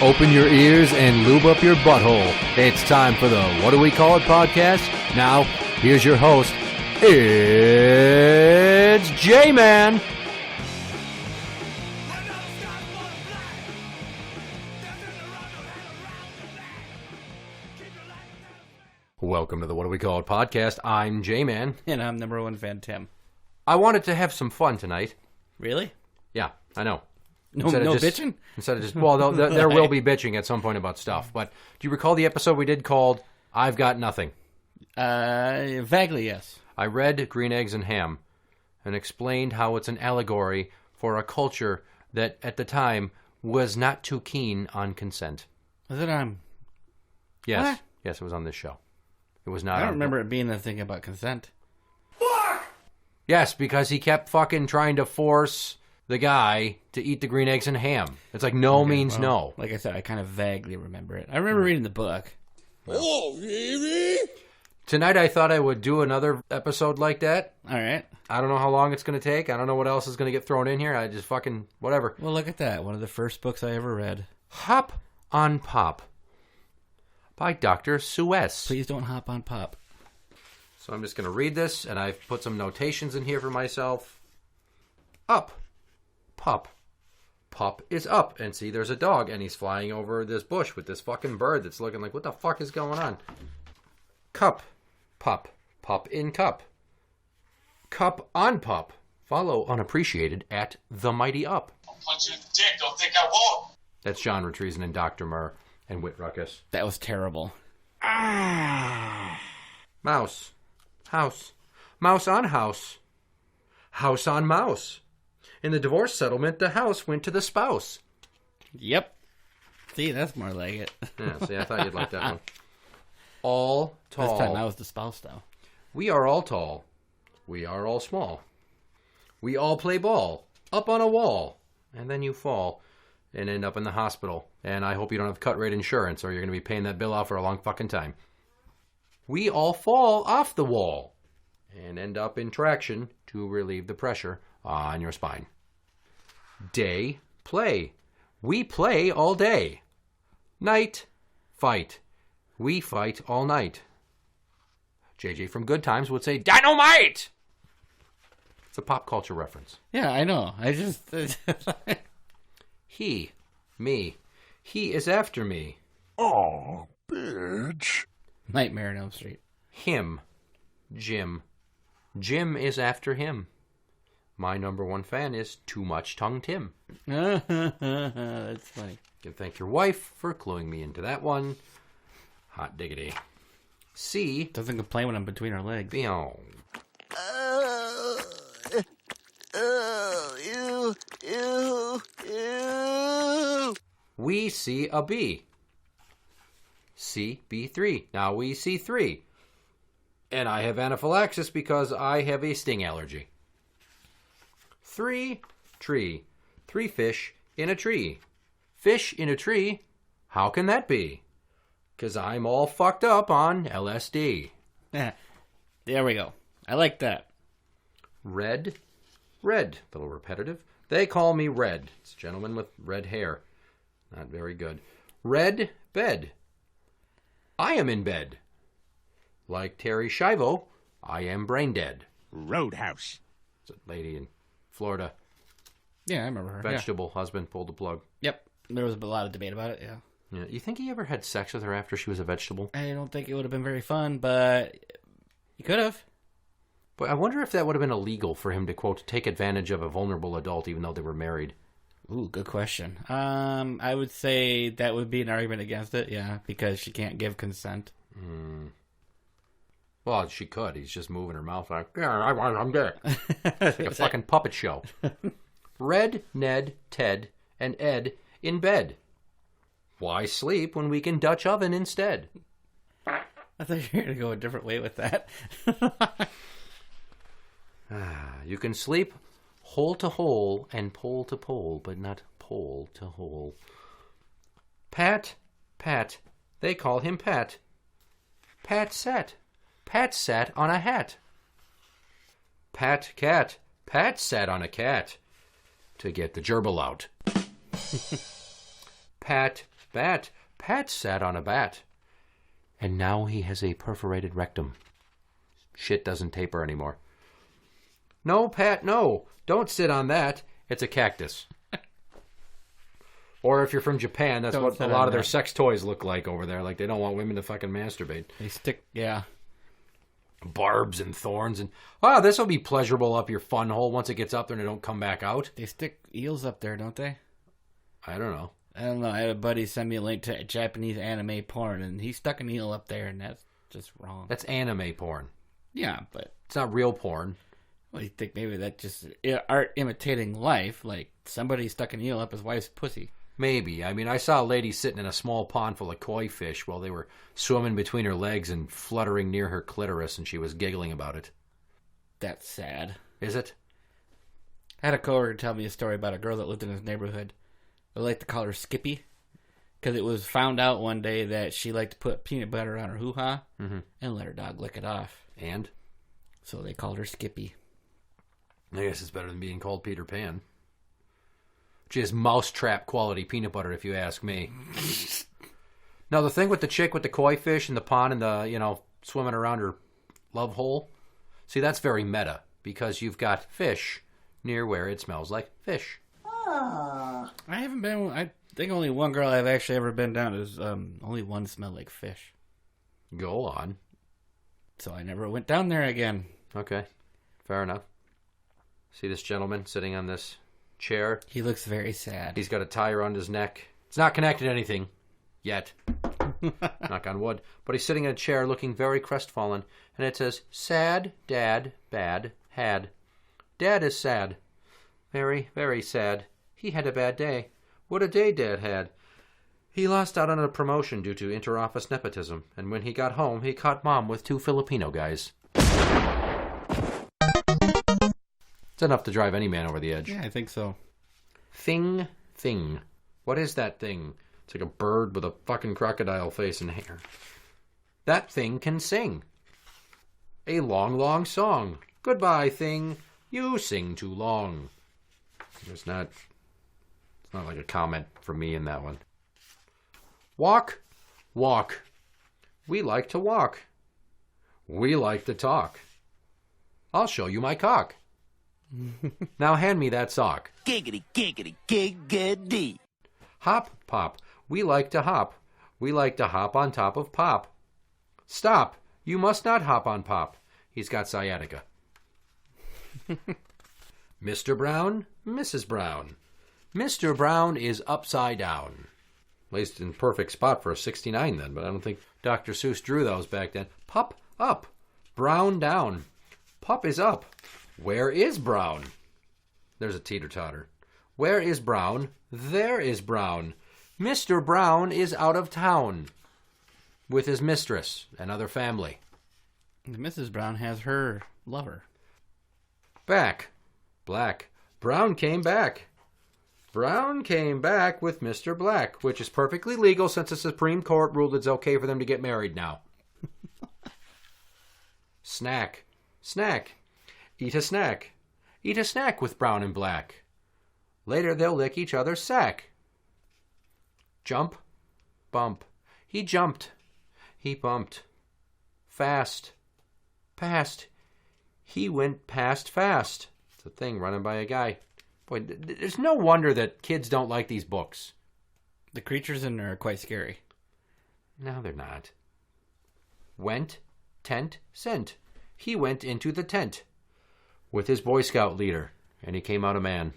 Open your ears and lube up your butthole. It's time for the What Do We Call It podcast. Now, here's your host. It's Jmann. Welcome to the What Do We Call It podcast. I'm Jmann. And I'm number one fan, Tim. I wanted to have some fun tonight. Really? Yeah, I know. No bitching? Instead of just, well, there will be bitching at some point about stuff. But do you recall the episode we did called I've Got Nothing? Vaguely, yes. I read Green Eggs and Ham and explained how it's an allegory for a culture that at the time was not too keen on consent. Was it on? Yes. What? Yes, it was on this show. It was not. I don't remember it being a thing about consent. Fuck! Yes, because he kept fucking trying to force the guy to eat the green eggs and ham. It's like no means no. Like I said, I kind of vaguely remember it. I remember reading the book. Oh, really? Tonight I thought I would do another episode like that. All right. I don't know how long it's going to take. I don't know what else is going to get thrown in here. I just fucking, whatever. Well, look at that. One of the first books I ever read. Hop on Pop by Dr. Suess. Please don't hop on pop. So I'm just going to read this, and I've put some notations in here for myself. Up. Pup. Pup is up. And see, there's a dog, and he's flying over this bush with this fucking bird that's looking like, what the fuck is going on? Cup. Pup. Pup in cup. Cup on pup. Follow unappreciated at The Mighty Up. I'll punch you in the dick. Don't think I won't. That's John Retrieson and Dr. Murr and Whit Ruckus. That was terrible. Mouse. House. Mouse on house. House on mouse. In the divorce settlement, the house went to the spouse. Yep. See, that's more like it. Yeah, see, I thought you'd like that one. All tall. This time I was the spouse, though. We are all tall. We are all small. We all play ball. Up on a wall. And then you fall and end up in the hospital. And I hope you don't have cut rate insurance or you're going to be paying that bill out for a long fucking time. We all fall off the wall and end up in traction to relieve the pressure on your spine. Day, play. We play all day. Night, fight. We fight all night. JJ from Good Times would say, dynamite! It's a pop culture reference. Yeah, I know. I just... He, me. He is after me. Aw, bitch. Nightmare on Elm Street. Him, Jim. Jim is after him. My number one fan is Too Much Tongue Tim. That's funny. You can thank your wife for cluing me into that one. Hot diggity. C. Doesn't complain when I'm between our legs. Beyond. We see a bee. C, B3. Now we see 3. And I have anaphylaxis because I have a sting allergy. 3, tree. 3 fish in a tree. Fish in a tree? How can that be? Because I'm all fucked up on LSD. There we go. I like that. Red. Red. A little repetitive. They call me Red. It's a gentleman with red hair. Not very good. Red bed. I am in bed. Like Terry Schiavo, I am brain dead. Roadhouse. It's a lady in Florida. Yeah, I remember her. Vegetable husband pulled the plug. Yep. There was a lot of debate about it, yeah. Yeah. You think he ever had sex with her after she was a vegetable? I don't think it would have been very fun, but he could have. But I wonder if that would have been illegal for him to, quote, take advantage of a vulnerable adult even though they were married. Ooh, good question. I would say that would be an argument against it, yeah, because she can't give consent. Well, she could. He's just moving her mouth like, yeah, I'm there. It's like a fucking puppet show. Red, Ned, Ted, and Ed in bed. Why sleep when we can Dutch oven instead? I thought you were going to go a different way with that. You can sleep hole to hole and pole to pole, but not pole to hole. Pat, Pat, they call him Pat. Pat sat on a hat. Pat cat, Pat sat on a cat to get the gerbil out. Pat Bat. Pat sat on a bat. And now he has a perforated rectum. Shit doesn't taper anymore. No, Pat, no. Don't sit on that. It's a cactus. Or if you're from Japan, that's what a lot of their sex toys look like over there. Like, they don't want women to fucking masturbate. They stick, yeah. Barbs and thorns and... Wow, this will be pleasurable up your fun hole once it gets up there and it don't come back out. They stick eels up there, don't they? I don't know. I don't know. I had a buddy send me a link to Japanese anime porn, and he stuck an eel up there, and that's just wrong. That's anime porn. Yeah, but... It's not real porn. Well, you think maybe that's just art imitating life, like somebody stuck an eel up his wife's pussy. Maybe. I mean, I saw a lady sitting in a small pond full of koi fish while they were swimming between her legs and fluttering near her clitoris, and she was giggling about it. That's sad. Is it? I had a coworker tell me a story about a girl that lived in his neighborhood. I like to call her Skippy, because it was found out one day that she liked to put peanut butter on her hoo-ha and let her dog lick it off. And? So they called her Skippy. I guess it's better than being called Peter Pan. Which is mousetrap quality peanut butter, if you ask me. Now, the thing with the chick with the koi fish in the pond and the, swimming around her love hole, see, that's very meta, because you've got fish near where it smells like fish. I haven't been... I think only one girl I've actually ever been down is only one smelled like fish. Go on. So I never went down there again. Okay, fair enough. See this gentleman sitting on this chair? He looks very sad. He's got a tie around his neck. It's not connected to anything. Yet. Knock on wood. But he's sitting in a chair looking very crestfallen. And it says, sad, dad, bad, had. Dad is sad. Very, very sad. He had a bad day. What a day Dad had. He lost out on a promotion due to inter-office nepotism. And when he got home, he caught Mom with 2 Filipino guys. It's enough to drive any man over the edge. Yeah, I think so. Thing. What is that thing? It's like a bird with a fucking crocodile face and hair. That thing can sing. A long, long song. Goodbye, thing. You sing too long. It's not like a comment from me in that one. Walk. We like to walk. We like to talk. I'll show you my cock. Now hand me that sock. Giggity, giggity, giggity. Hop, pop. We like to hop. We like to hop on top of Pop. Stop. You must not hop on Pop. He's got sciatica. Mr. Brown, Mrs. Brown. Mr. Brown is upside down. Placed in perfect spot for a 69 then, but I don't think Dr. Seuss drew those back then. Pup up. Brown down. Pup is up. Where is Brown? There's a teeter-totter. Where is Brown? There is Brown. Mr. Brown is out of town with his mistress and other family. Mrs. Brown has her lover. Back. Black. Brown came back. Brown came back with Mr. Black, which is perfectly legal since the Supreme Court ruled it's okay for them to get married now. Snack. Eat a snack. Eat a snack with Brown and Black. Later they'll lick each other's sack. Jump. Bump. He jumped. He bumped. Fast. Past. He went past fast. It's a thing running by a guy. Boy, there's no wonder that kids don't like these books. The creatures in there are quite scary. No, they're not. Went, tent, sent. He went into the tent with his Boy Scout leader, and he came out a man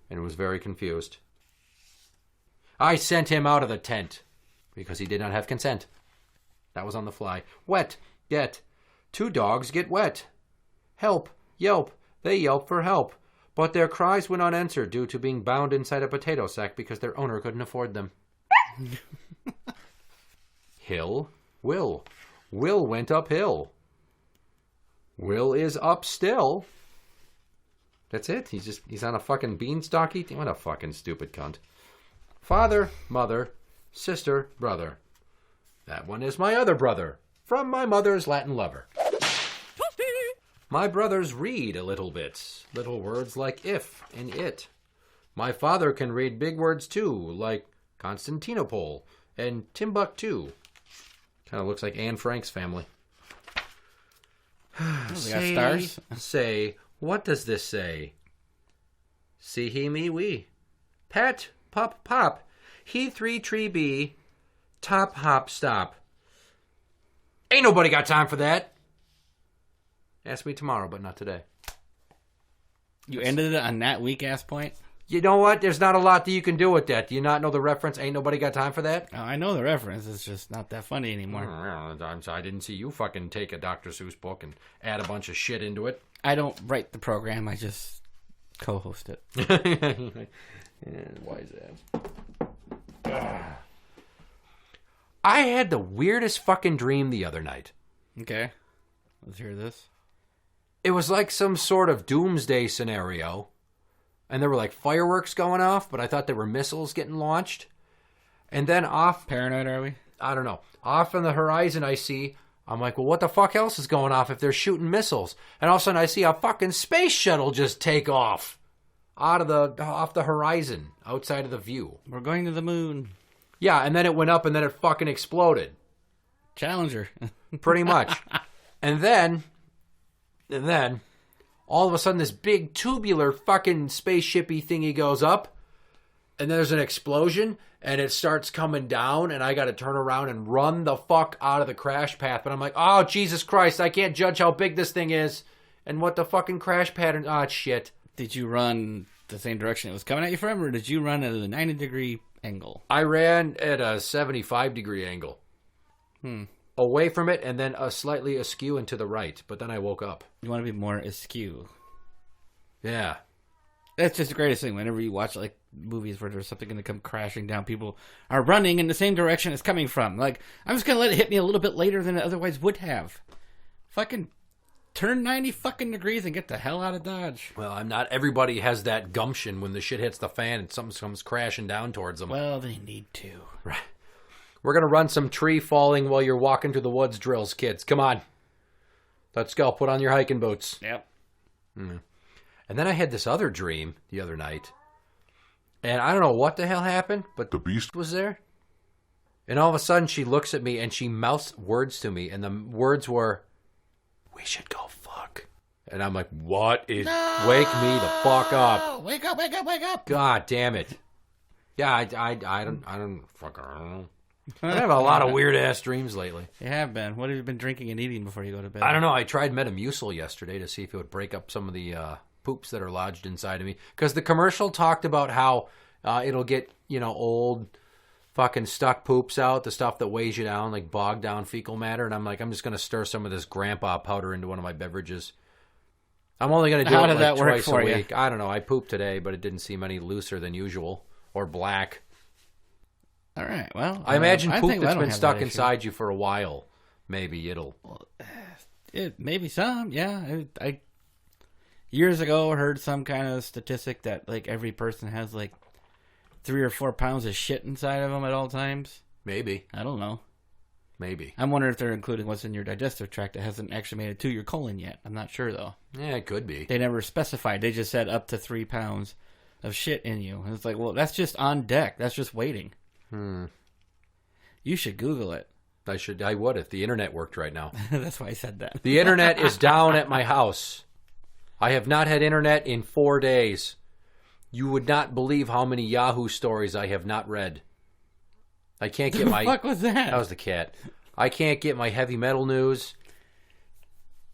and was very confused. I sent him out of the tent because he did not have consent. That was on the fly. Wet, get. 2 dogs get wet. Help, yelp. They yelp for help. But their cries went unanswered due to being bound inside a potato sack because their owner couldn't afford them. Hill, Will. Will went uphill. Will is up still. That's it. He's on a fucking beanstalk eating. What a fucking stupid cunt. Father, mother, sister, brother. That one is my other brother. From my mother's Latin lover. My brothers read a little bit. Little words like if and it. My father can read big words too, like Constantinople, and Timbuktu. Kind of looks like Anne Frank's family. They got stars. Say, what does this say? See he me we. Pat, pop, pop. He 3 tree bee. Top, hop, stop. Ain't nobody got time for that. Ask me tomorrow, but not today. You ended it on that weak-ass point? You know what? There's not a lot that you can do with that. Do you not know the reference? Ain't nobody got time for that? Oh, I know the reference. It's just not that funny anymore. I didn't see you fucking take a Dr. Seuss book and add a bunch of shit into it. I don't write the program. I just co-host it. Why is that? I had the weirdest fucking dream the other night. Okay. Let's hear this. It was like some sort of doomsday scenario. And there were like fireworks going off, but I thought there were missiles getting launched. And then off... Paranoid, are we? I don't know. Off on the horizon I'm like, well, what the fuck else is going off if they're shooting missiles? And all of a sudden I see a fucking space shuttle just take off off the horizon, outside of the view. We're going to the moon. Yeah, and then it went up and then it fucking exploded. Challenger. Pretty much. And then, all of a sudden this big tubular fucking spaceshipy thingy goes up, and there's an explosion, and it starts coming down, and I got to turn around and run the fuck out of the crash path. But I'm like, oh, Jesus Christ, I can't judge how big this thing is, and what the fucking crash pattern, shit. Did you run the same direction it was coming at you from, or did you run at a 90-degree angle? I ran at a 75-degree angle. Away from it, and then slightly askew and to the right. But then I woke up. You want to be more askew. Yeah. That's just the greatest thing. Whenever you watch like movies where there's something going to come crashing down, people are running in the same direction it's coming from. Like, I'm just going to let it hit me a little bit later than it otherwise would have. Fucking turn 90 fucking degrees and get the hell out of Dodge. Well, I'm not. Everybody has that gumption when the shit hits the fan and something comes crashing down towards them. Well, they need to. Right. We're going to run some tree falling while you're walking through the woods drills, kids. Come on. Let's go. Put on your hiking boots. Yep. And then I had this other dream the other night. And I don't know what the hell happened, but The beast was there. And all of a sudden she looks at me and she mouths words to me. And the words were, we should go fuck. And I'm like, what is... No! Wake me the fuck up. Wake up, wake up, wake up. God damn it. Yeah, I don't know. I have a lot of weird-ass dreams lately. You have been. What have you been drinking and eating before you go to bed? I don't know. I tried Metamucil yesterday to see if it would break up some of the poops that are lodged inside of me. Because the commercial talked about how it'll get, old fucking stuck poops out, the stuff that weighs you down, like bogged down fecal matter. And I'm like, I'm just going to stir some of this grandpa powder into one of my beverages. I'm only going to do How it did that like work twice for a you? week. I don't know. I pooped today, but it didn't seem any looser than usual or black. All right, well... I imagine I poop think I that's don't been have stuck that issue. inside you for a while. Maybe it'll... Maybe some, yeah. I years ago heard some kind of statistic that like every person has like 3 or 4 pounds of shit inside of them at all times. Maybe. I don't know. Maybe. I'm wondering if they're including what's in your digestive tract that hasn't actually made it to your colon yet. I'm not sure though. Yeah, it could be. They never specified. They just said up to 3 pounds of shit in you. And it's like, well, that's just on deck. That's just waiting. You should Google it. I would if the internet worked right now. That's why I said that. The internet is down at my house. I have not had internet in 4 days. You would not believe how many Yahoo stories I have not read. I can't get my... What the fuck was that? That was the cat. I can't get my heavy metal news.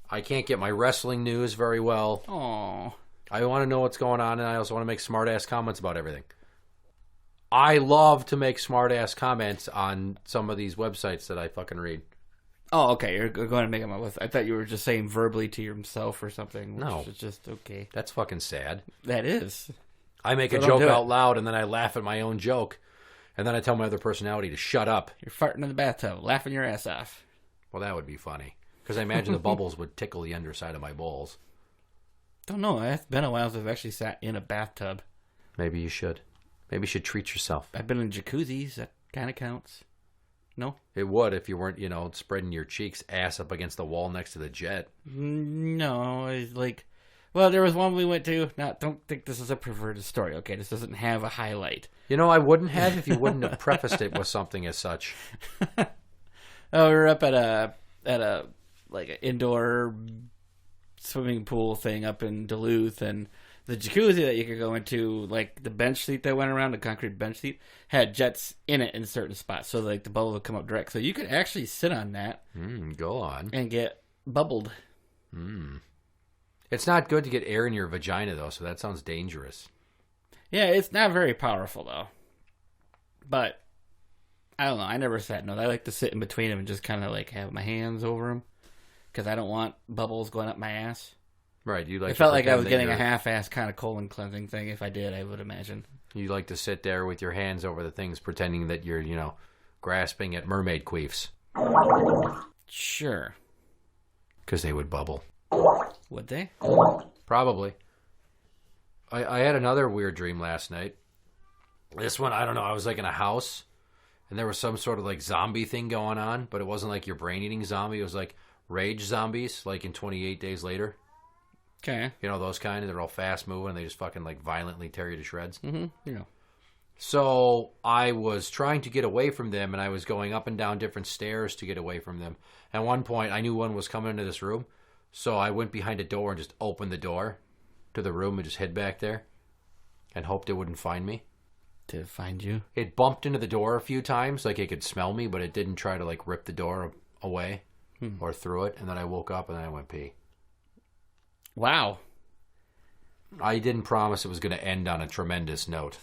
I can't get my wrestling news very well. Aww. I want to know what's going on, and I also want to make smart-ass comments about everything. I love to make smart-ass comments on some of these websites that I fucking read. Oh, okay. You're going to make them up with... I thought you were just saying verbally to yourself or something. Which No. is just okay. That's fucking sad. That is. I make So a don't joke do it. out loud, and then I laugh at my own joke. And then I tell my other personality to shut up. You're farting in the bathtub, laughing your ass off. Well, that would be funny. Because I imagine the bubbles would tickle the underside of my balls. Don't know. It's been a while since I've actually sat in a bathtub. Maybe you should. Maybe you should treat yourself. I've been in jacuzzis. That kind of counts. No? It would if you weren't, spreading your cheeks ass up against the wall next to the jet. No. It's like Well, there was one we went to. Now, don't think this is a perverted story, okay? This doesn't have a highlight. You know, I wouldn't have if you wouldn't have prefaced it with something as such. Oh, we were up at a like an indoor swimming pool thing up in Duluth, and the jacuzzi that you could go into, like the bench seat that went around, the concrete bench seat, had jets in it in certain spots, so like the bubble would come up direct. So you could actually sit on that Go on. and get bubbled. It's not good to get air in your vagina, though, so that sounds dangerous. Yeah, it's not very powerful, though. But, I don't know. I never sat in those. I like to sit in between them and just kind of, like, have my hands over them. Because I don't want bubbles going up my ass. Right. You like. It felt like I was getting a half-ass kind of colon cleansing thing. If I did, I would imagine. You like to sit there with your hands over the things, pretending that you're, grasping at mermaid queefs. Sure. Because they would bubble. Would they? Probably. I had another weird dream last night. This one, I don't know. I was like in a house, and there was some sort of like zombie thing going on, but it wasn't like your brain-eating zombie. It was like rage zombies, like in 28 Days Later. Okay. You know, those kind. They're all fast-moving, and they just fucking like violently tear you to shreds. Mm-hmm. Yeah. So I was trying to get away from them, and I was going up and down different stairs to get away from them. At one point, I knew one was coming into this room, so I went behind a door and just opened the door to the room and just hid back there and hoped it wouldn't find me. To find you? It bumped into the door a few times, like it could smell me, but it didn't try to like rip the door away or through it. And then I woke up and then I went pee. Wow. I didn't promise it was going to end on a tremendous note.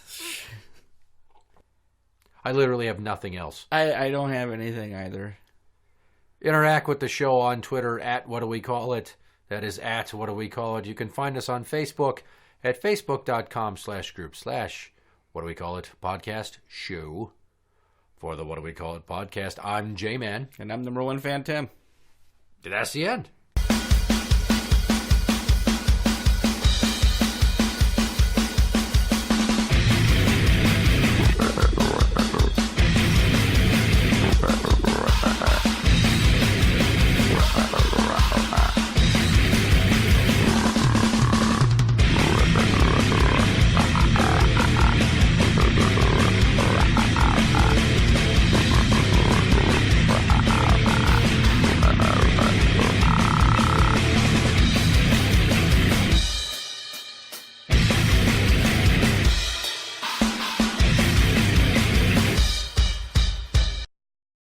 I literally have nothing else. I don't have anything either. Interact with the show on Twitter at What Do We Call It. That is at What Do We Call It. You can find us on Facebook at facebook.com/group/What Do We Call It podcast show. For the What Do We Call It podcast, I'm Jmann. And I'm number one fan, Tim. That's the end.